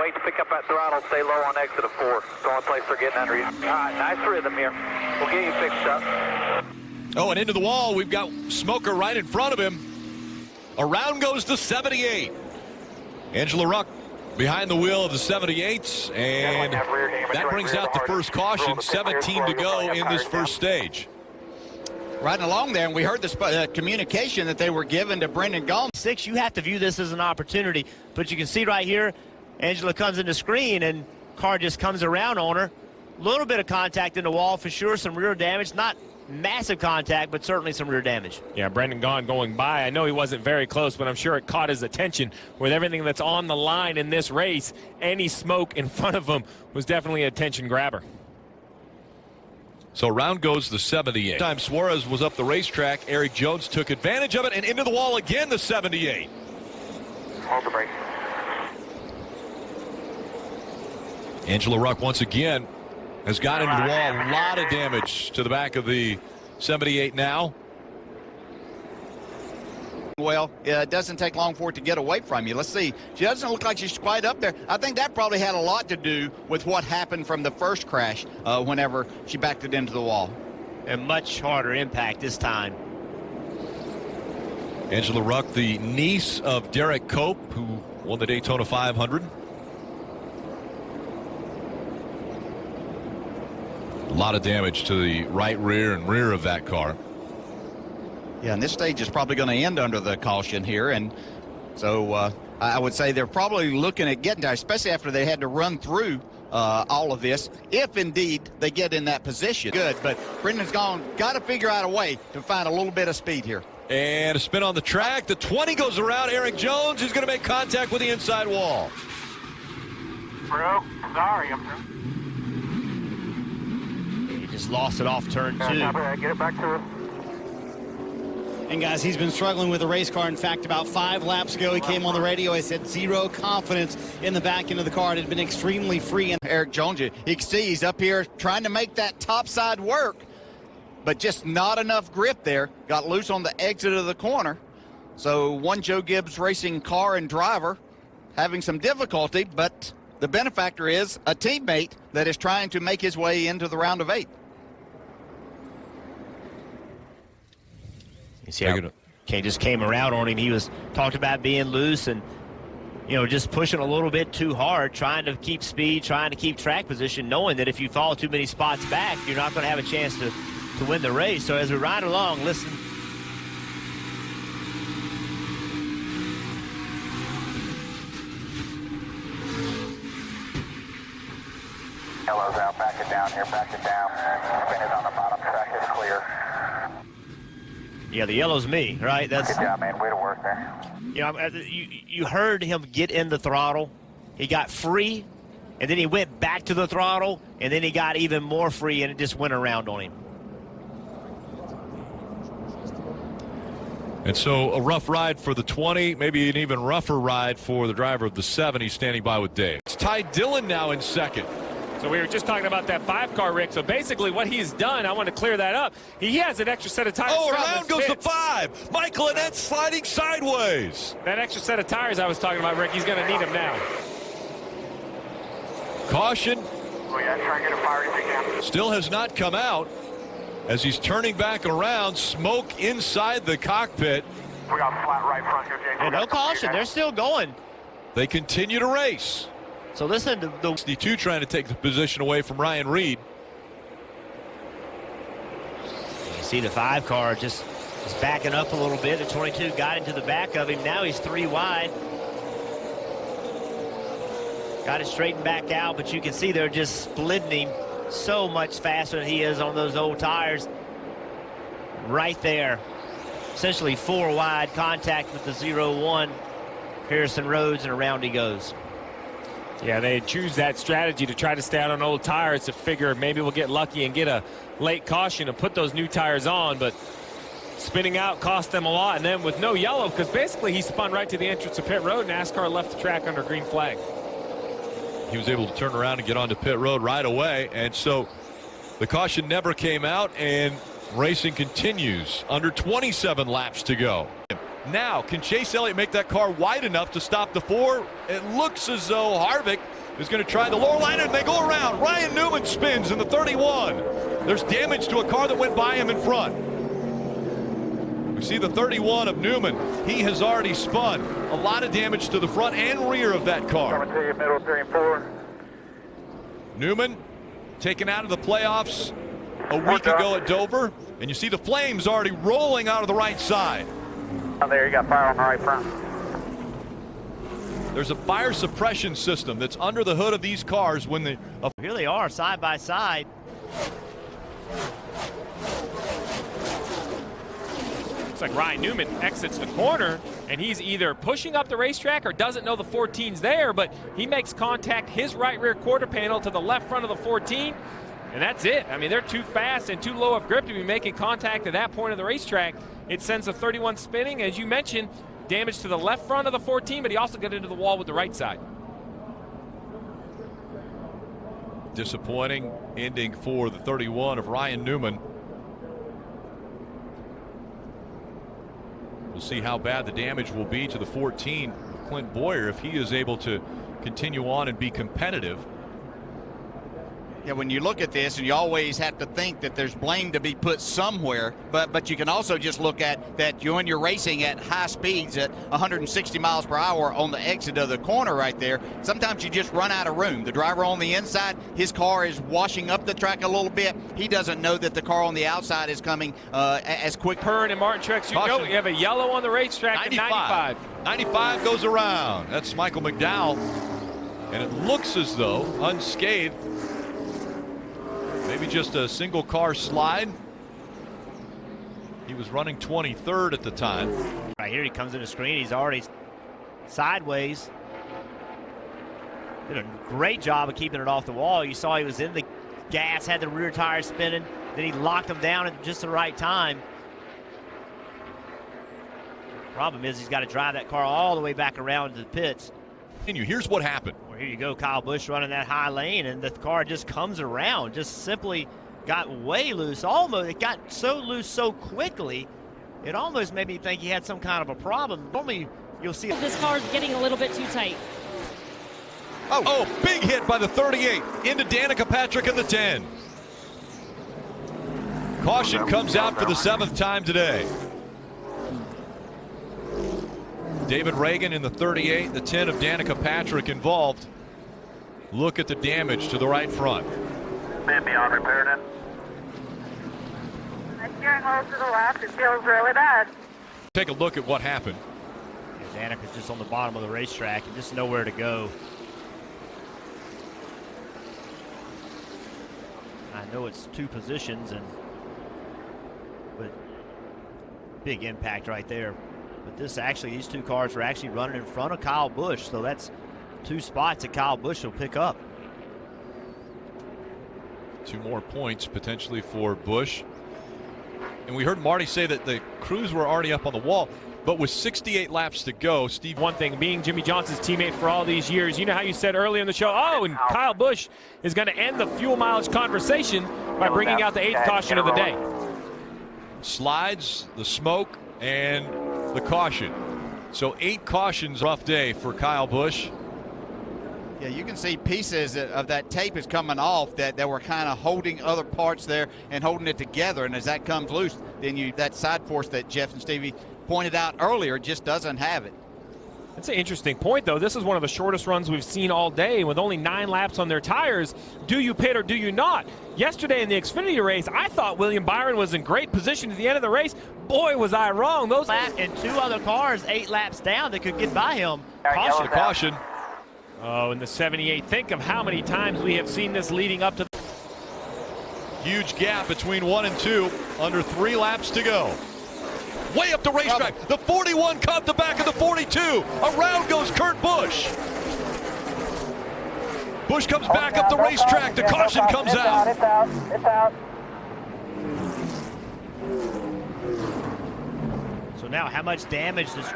wait to pick up that throttle. Stay low on exit of 4. It's the only place they're getting under you. All right, nice rhythm here. We'll get you fixed up. Oh, and into the wall, we've got Smoker right in front of him. Around goes the 78. Angela Ruck behind the wheel of the 78s, and that brings out the first caution. 17 to go in this first stage. Riding along there, and we heard the communication that they were given to Brendan Gaughan. 6, you have to view this as an opportunity, but you can see right here, Angela comes into screen, and car just comes around on her. A little bit of contact in the wall for sure, some rear damage, not massive contact, but certainly some rear damage. Yeah, Brendan Gaughan going by. I know he wasn't very close, but I'm sure it caught his attention. With everything that's on the line in this race, any smoke in front of him was definitely an attention grabber. So around goes the 78. Time Suarez was up the racetrack. Eric Jones took advantage of it, and into the wall again, the 78. Hold the brake. Angela Ruck once again has got into the wall. A lot of damage to the back of the 78 now. Well, it doesn't take long for it to get away from you. Let's see. She doesn't look like she's quite up there. I think that probably had a lot to do with what happened from the first crash whenever she backed it into the wall. A much harder impact this time. Angela Ruck, the niece of Derek Cope, who won the Daytona 500. A lot of damage to the right rear and rear of that car. Yeah, and this stage is probably going to end under the caution here, and so I would say they're probably looking at getting there, especially after they had to run through all of this, if indeed they get in that position. Good, but Brendan's got to figure out a way to find a little bit of speed here. And a spin on the track. The 20 goes around. Eric Jones is going to make contact with the inside wall. Bro, sorry, I'm through. He just lost it off turn 2. Get it back to us. And guys, he's been struggling with the race car. In fact, about 5 laps ago, he came on the radio. He said zero confidence in the back end of the car. It had been extremely free. And Eric Jones, you can see he's up here trying to make that top side work, but just not enough grip there. Got loose on the exit of the corner. So one Joe Gibbs Racing car and driver having some difficulty, but the benefactor is a teammate that is trying to make his way into the round of 8. You see how Kane just came around on him. He was talked about being loose and, you know, just pushing a little bit too hard, trying to keep speed, trying to keep track position, knowing that if you fall too many spots back, you're not going to have a chance to win the race. So as we ride along, listen. Yellow's out, back it down here, back it down. Spin it on the bottom track, it's clear. Yeah, the yellow's me, right? That's good job, man. Way to work there. You know, you heard him get in the throttle. He got free, and then he went back to the throttle, and then he got even more free, and it just went around on him. And so a rough ride for the 20, maybe an even rougher ride for the driver of the 70 standing by with Dave. It's Ty Dillon now in second. So we were just talking about that 5-car, Rick. So basically what he's done, I want to clear that up. He has an extra set of tires. Oh, around goes the 5. Michael Annette sliding sideways. That extra set of tires I was talking about, Rick, he's going to need them now. Caution. Oh, yeah, try and get a fire if you can. Still has not come out as he's turning back around. Smoke inside the cockpit. We got flat right front here, Jake. And no caution. They're still going. They continue to race. So listen to the 62 trying to take the position away from Ryan Reed. You see the 5-car just is backing up a little bit. The 22 got into the back of him. Now he's 3 wide. Got it straightened back out, but you can see they're just splitting him so much faster than he is on those old tires. Right there. Essentially 4 wide, contact with the 0-1. Harrison Rhodes, and around he goes. Yeah, they choose that strategy to try to stay out on old tires to figure maybe we'll get lucky and get a late caution and put those new tires on, but spinning out cost them a lot. And then with no yellow, because basically he spun right to the entrance of pit road, NASCAR left the track under green flag. He was able to turn around and get onto pit road right away, and so the caution never came out, and racing continues. Under 27 laps to go. Now, can Chase Elliott make that car wide enough to stop the 4? It looks as though Harvick is going to try the lower line, and they go around. Ryan Newman spins in the 31. There's damage to a car that went by him in front. We see the 31 of Newman. He has already spun. A lot of damage to the front and rear of that car. Coming to you, middle 3 and 4. Newman taken out of the playoffs a week ago at Dover, and you see the flames already rolling out of the right side. Oh, there, you got fire on the right front. There's a fire suppression system that's under the hood of these cars when they... Here they are, side by side. Looks like Ryan Newman exits the corner, and he's either pushing up the racetrack or doesn't know the 14's there, but he makes contact his right rear quarter panel to the left front of the 14, and that's it. I mean, they're too fast and too low of grip to be making contact at that point of the racetrack. It sends the 31 spinning, as you mentioned, damage to the left front of the 14, but he also got into the wall with the right side. Disappointing ending for the 31 of Ryan Newman. We'll see how bad the damage will be to the 14 of Clint Boyer if he is able to continue on and be competitive. Yeah, when you look at this, and you always have to think that there's blame to be put somewhere, but you can also just look at that when you're racing at high speeds at 160 miles per hour on the exit of the corner right there, sometimes you just run out of room. The driver on the inside, his car is washing up the track a little bit. He doesn't know that the car on the outside is coming as quick. Pern and Martin Truex, you know you have a yellow on the racetrack at 95. 95 goes around. That's Michael McDowell. And it looks as though unscathed. Maybe just a single car slide. He was running 23rd at the time. Right here he comes in the screen. He's already sideways. Did a great job of keeping it off the wall. You saw he was in the gas, had the rear tire spinning. Then he locked them down at just the right time. Problem is he's got to drive that car all the way back around to the pits. Here's what happened. Well, here you go, Kyle Busch running that high lane, and the car just comes around. Just simply got way loose. Almost, it got so loose so quickly, it almost made me think he had some kind of a problem. Normally, you'll see this car's getting a little bit too tight. Oh, big hit by the 38 into Danica Patrick in the 10. Caution comes out for the 7th time today. David Reagan in the 38, the 10 of Danica Patrick involved. Look at the damage to the right front. Been beyond repair then. My steering wheel to the left, it feels really bad. Take a look at what happened. Yeah, Danica's just on the bottom of the racetrack and just nowhere to go. I know it's 2 positions, but big impact right there. But these 2 cars are actually running in front of Kyle Busch, so that's 2 spots that Kyle Busch will pick up. 2 more points potentially for Busch. And we heard Marty say that the crews were already up on the wall, but with 68 laps to go, Steve. One thing, being Jimmy Johnson's teammate for all these years, you know how you said earlier in the show, and Kyle Busch is going to end the fuel mileage conversation by bringing out the 8th caution of the day. Slides, the smoke, and the caution. So 8 cautions. Rough day for Kyle Busch. Yeah, you can see pieces of that tape is coming off that were kind of holding other parts there and holding it together. And as that comes loose, then that side force that Jeff and Stevie pointed out earlier just doesn't have it. That's an interesting point, though. This is one of the shortest runs we've seen all day with only 9 laps on their tires. Do you pit or do you not? Yesterday in the Xfinity race, I thought William Byron was in great position at the end of the race. Boy, was I wrong. Those and 2 other cars 8 laps down that could get by him. Caution. Caution. Oh, in the 78. Think of how many times we have seen this leading up to. Huge gap between 1 and 2. Under 3 laps to go. Way up the racetrack. The 41 caught the back of the 42. Around goes Kurt Busch. Busch comes back up the racetrack. The caution comes out. It's out. It's out. So now how much damage does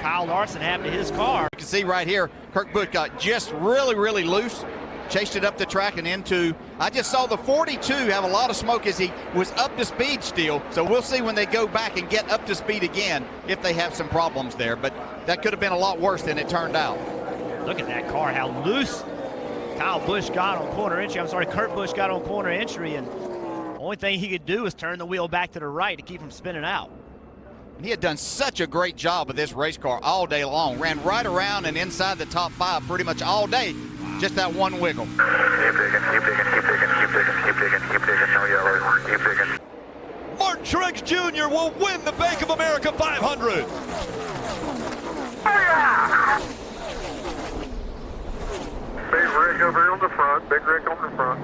Kyle Larson have to his car? You can see right here, Kurt Busch got just really, really loose. chased it up the track and into. I just saw the 42 have a lot of smoke as he was up to speed still. So we'll see when they go back and get up to speed again if they have some problems there. But that could have been a lot worse than it turned out. Look at that car, how loose Kyle Busch got on corner entry. I'm sorry, Kurt Busch got on corner entry, and the only thing he could do was turn the wheel back to the right to keep him spinning out. He had done such a great job with this race car all day long. Ran right around and inside the top 5 pretty much all day. Just that one wiggle. Keep digging, keep digging, keep digging, keep digging, keep digging, keep digging, no yellow, keep digging. Martin Truex Jr. will win the Bank of America 500. Big Rick over here on the front, Big Rick on the front.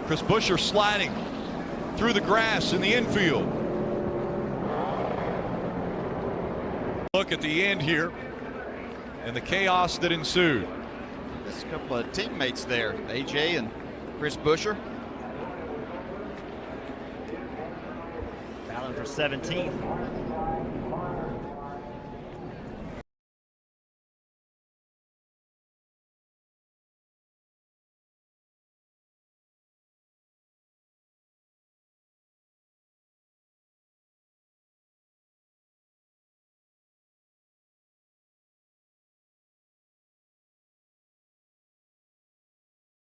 Chris Buescher sliding through the grass in the infield. Look at the end here and the chaos that ensued. There's a couple of teammates there, AJ and Chris Buescher. Battling for 17th.